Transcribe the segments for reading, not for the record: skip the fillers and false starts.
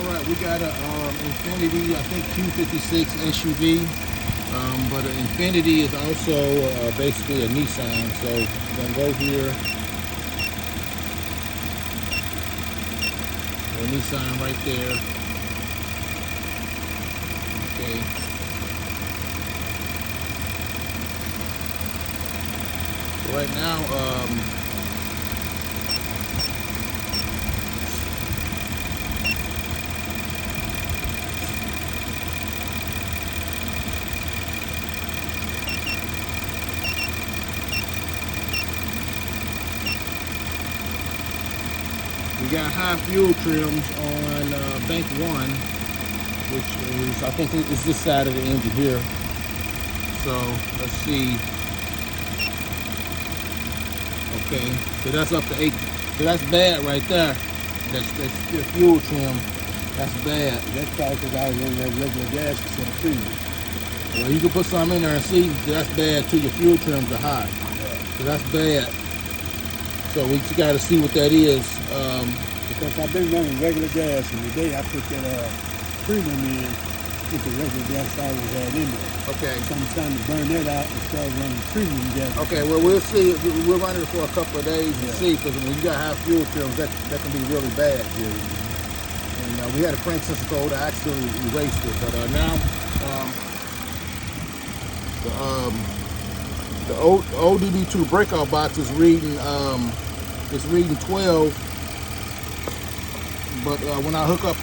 All right, we got a Infinity, I think Q56 SUV, but an Infinity is also basically a Nissan. So we're gonna go here. The Nissan right there. Okay. So right now, we got high fuel trims on bank 1, which is, I think it's this side of the engine here. So let's see. Okay, so that's up to 8. So that's bad right there. That's your fuel trim. That's bad. That's probably because I was running that regular gas instead of premium. Well, you can put some in there and see. That's bad too. Your fuel trims are high. So that's bad. So we just got to see what that is. Because I've been running regular gas, and today I put that premium in with the regular gas I always had in there. Okay. So I'm starting to burn that out and start running premium gas. Okay, well, we'll see. We'll run it for a couple of days and see, because when you got high fuel trims, that can be really bad. And we had a crank sensor code. I actually erased it, but now the ODB2 breakout box is reading 12. But when I hook up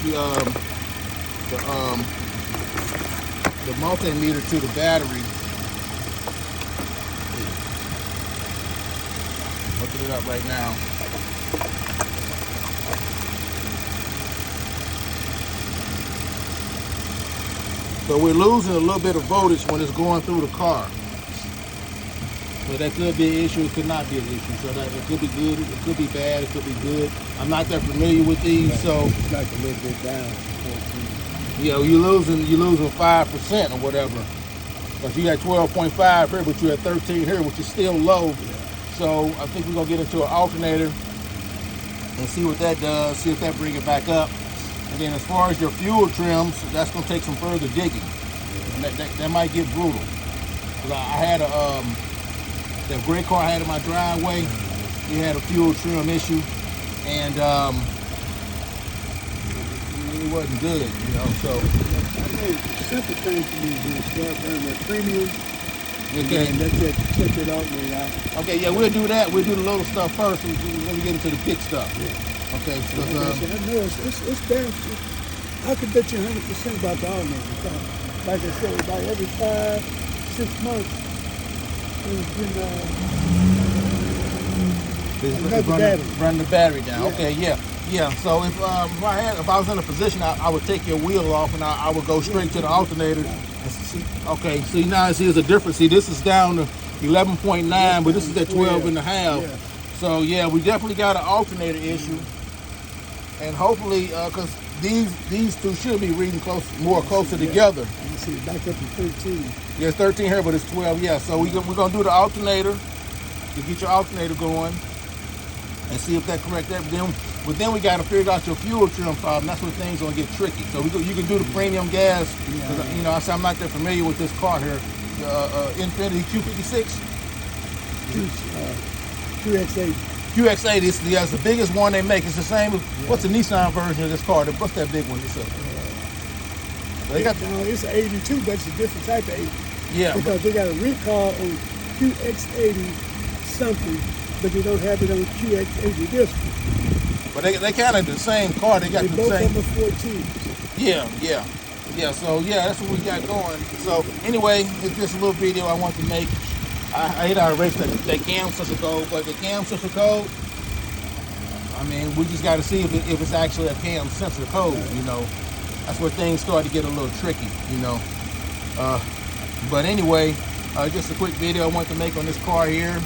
the multimeter to the battery, hooking it up right now. So we're losing a little bit of voltage when it's going through the car. So that could be an issue, it could not be an issue. So that it could be good, it could be bad, it could be good. I'm not that familiar with these, so It's like a little bit down. 14. yeah, you're losing 5% or whatever. But you got 12.5 here, but you had 13 here, which is still low. So I think we're gonna get into an alternator and see what that does, see if that brings it back up. And then as far as your fuel trims, that's gonna take some further digging. And that might get brutal. Cause I had that gray car I had in my driveway, it had a fuel trim issue, and it wasn't good, so. I think simple thing for me is start burning that premium. Okay. And that's it, check it out, man. Okay, yeah, we'll do that. We'll do the little stuff first, and then we get into the big stuff. Yeah. Okay, so I know it's damn. I could bet you 100% about the alternator. Like I said, about every 5-6 months, run the battery down. Yeah. Okay, yeah. So if I was in a position, I would take your wheel off and I would go straight to the alternator. And see, okay, see now see there's a difference. See, this is down to 11.9, but this is at 12 and a half. Yeah. So yeah, we definitely got an alternator issue, and hopefully, because these two should be reading closer together. You see, back up to 13. Yeah, it's 13 here, but it's 12. Yeah, so we're gonna do the alternator to get your alternator going and see if that correct that. But then we got to figure out your fuel trim problem. That's where things gonna get tricky. So you can do the premium gas. Yeah. I said I'm not that familiar with this car here. Infinity Q56. QX80. QX80 is the biggest one they make. It's the same. What's the Nissan version of this car? What's that big one? They got it's an 82, but it's a different type of 80. Yeah. Because they got a recall on QX80 something, but they don't have it on QX80 this one. But they kind of the same car. They got the both same. Both of them are 14. Yeah. So yeah, that's what we got going. So anyway, it's just a little video I want to make. I hate our race that cam sensor code, but the cam sensor code, I mean, we just got to see if it's actually a cam sensor code. That's where things start to get a little tricky. But anyway, just a quick video I want to make on this car here,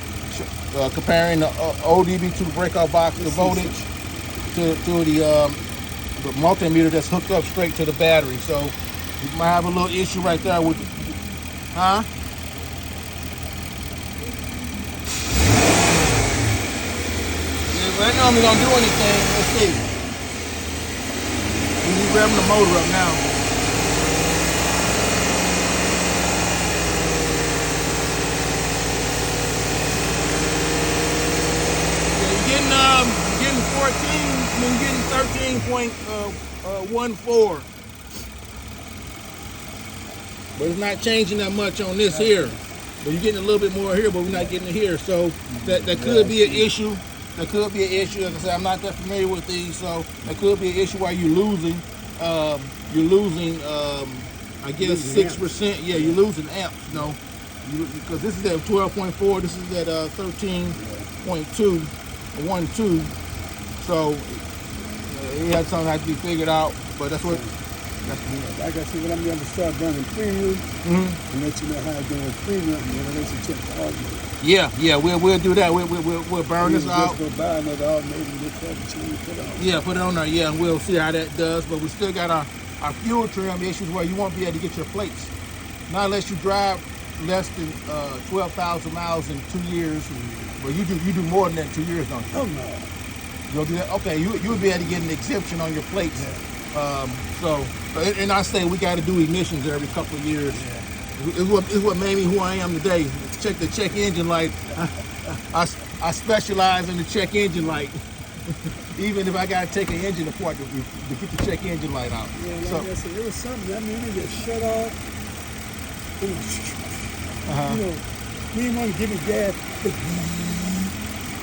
comparing the ODB2 breakout box, the voltage, to the multimeter that's hooked up straight to the battery. So we might have a little issue right there with, Right now we don't do anything. Let's see. revving the motor up now. Getting 14, I mean getting 13.14. But it's not changing that much on this here. But you're getting a little bit more here, but we're not getting it here. So that could be an issue. That could be an issue. Like I said, I'm not that familiar with these, so that could be an issue why you're losing. I guess 6%. Yeah, you're losing amps. You know, because this is at 12.4. This is at 13.2. 1.2, so it had something that has to be figured out, but that's what. Like I said, when I'm going to start running premium, and let you know how I'm doing premium, and then let you check the alternator. Yeah, we'll do that. We'll burn this out. Just go buy another alternator and get that change, put it on. Yeah, put it on there. Yeah, and we'll see how that does. But we still got our fuel trim issues where you won't be able to get your plates, not unless you drive less than 12,000 miles in 2 years. Well, you do more than that in 2 years, don't you? Oh no. You'll do that? Okay, you would be able to get an exemption on your plates. Yeah. And I say we got to do emissions every couple of years. Yeah. It's what made me who I am today. Check the check engine light. I specialize in the check engine light. Even if I got to take an engine apart to get the check engine light out. Yeah, like I said, it was something. I mean, it just shut off. It was, you know, you didn't want to give me gas.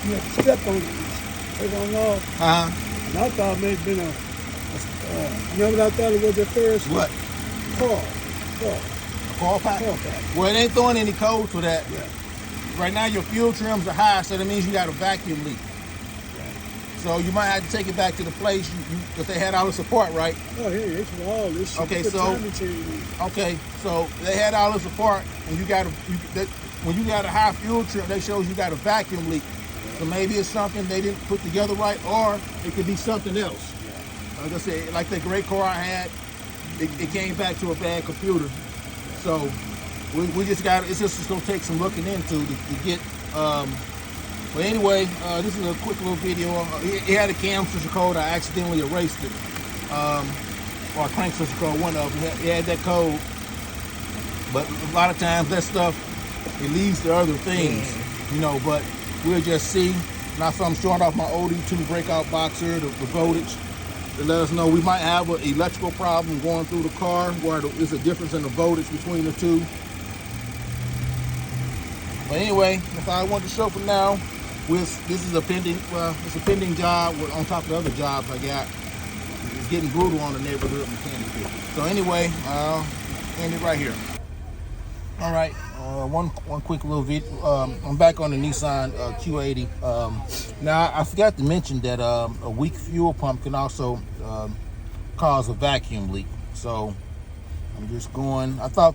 You have to step on it. Take on off. And I thought maybe been you know what I thought it was at first? What? Car pack? Well, it ain't throwing any code for that. Yeah. Right now your fuel trims are high, so that means you got a vacuum leak. So you might have to take it back to the place if they had all the support, right? Oh, yeah, it's all this shit. Okay, so they had all the support, and when you got a high fuel trim, that shows you got a vacuum leak. So maybe it's something they didn't put together right, or it could be something else. Like I said, like the great car I had, it came back to a bad computer. So we just got, it's just gonna take some looking into to get. But anyway, this is a quick little video. It had a cam switcher code. I accidentally erased it. Or a crank switcher code, one of them. It had that code. But a lot of times that stuff, it leads to other things, you know, but we'll just see. Now, so I'm showing off my OD2 breakout box here, the voltage, to let us know we might have an electrical problem going through the car where there's a difference in the voltage between the two. But anyway, that's all I want to show for now. This is a pending, it's a pending job on top of the other jobs I got. It's getting brutal on the neighborhood mechanically. So anyway, I'll end it right here. All right, one quick little video. I'm back on the Nissan Q80. Now I forgot to mention that a weak fuel pump can also cause a vacuum leak. So I'm just going. I thought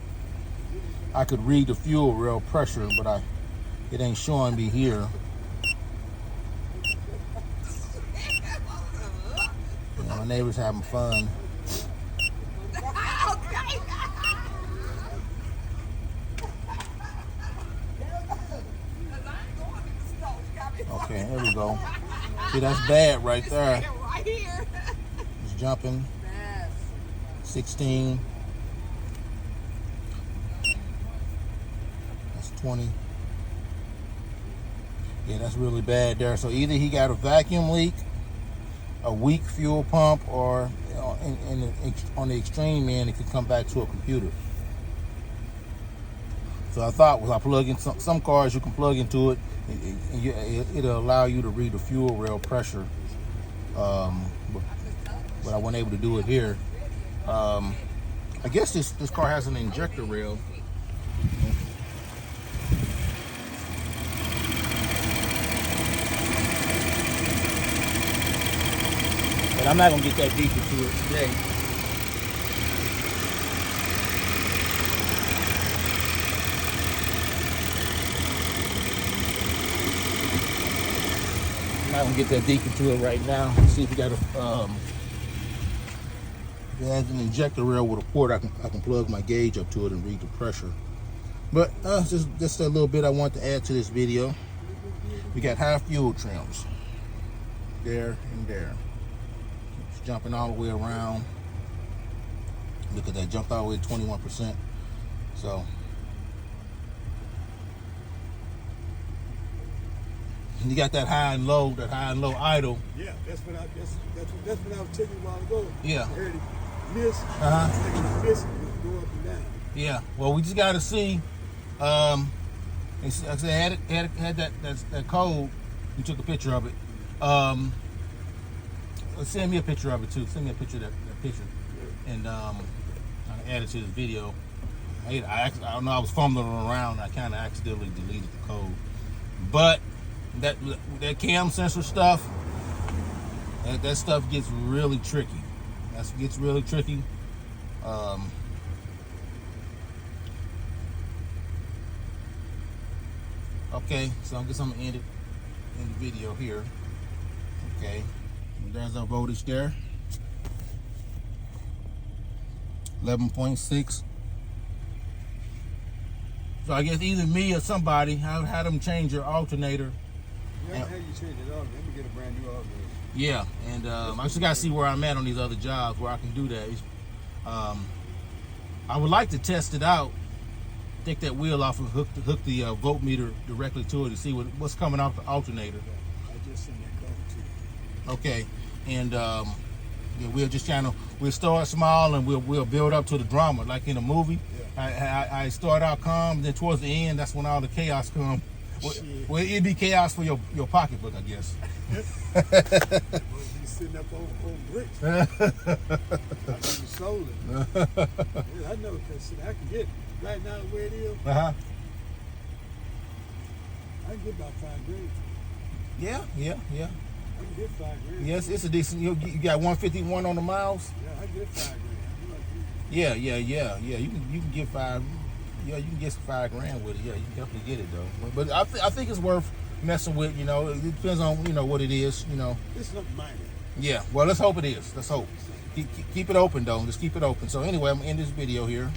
I could read the fuel rail pressure, but it ain't showing me here. My neighbor's having fun. Okay, there we go. See, that's bad right there. It's jumping. 16. That's 20. Yeah, that's really bad there. So either he got a vacuum leak, a weak fuel pump, or on the extreme end, it could come back to a computer. So I thought, was I plug in some cars you can plug into it, it'll allow you to read the fuel rail pressure, but I wasn't able to do it here. I guess this car has an injector rail. But I'm not gonna get that deep into it today. I'm not gonna get that deep into it right now. Let's see if we got a if it has an injector rail with a port, I can plug my gauge up to it and read the pressure. But just a little bit I want to add to this video. We got high fuel trims there and there. Jumping all the way around. Look at that, jumped all the way to 21%. So you got that high and low idle. Yeah, that's what I was telling you a while ago. Yeah. I heard it miss. Miss and go up and down. Yeah. Well, we just got to see. I said had that code. You took a picture of it. Send me a picture of it too. Send me a picture of that picture, and I add it to this video. I don't know. I was fumbling around. I kind of accidentally deleted the code, but that cam sensor stuff, that stuff gets really tricky. That gets really tricky. Okay, so I guess I'm gonna end it in the video here. Okay, there's our voltage there. 11.6. So I guess either me or somebody had them change your alternater. Yeah, how you change it up? Let me get a brand new alternator. Yeah, and I just gotta see where I'm at on these other jobs where I can do that. I would like to test it out. Take that wheel off and hook the voltmeter directly to it to see what's coming off the alternator. I just sent that code to you. Okay, and yeah, we'll start small and we'll build up to the drama like in a movie. Yeah. I start out calm, then towards the end, that's when all the chaos comes. Well, it'd be chaos for your pocketbook, I guess. Well, you sitting up on bricks. I think you sold it. Yeah, I know because I can get right now the way it is. I can get about $5,000. Yeah. I can get $5,000. Yes, it's a decent. You got 151 on the miles. Yeah, I get $5,000. Yeah. You can get $5,000. Yeah, you can get some $5,000 with it. Yeah, you can definitely get it though. But I think it's worth messing with. You know, it depends on what it is. You know. It's something minor. Yeah. Well, let's hope it is. Let's hope. Keep it open though. Just keep it open. So anyway, I'm gonna end this video here.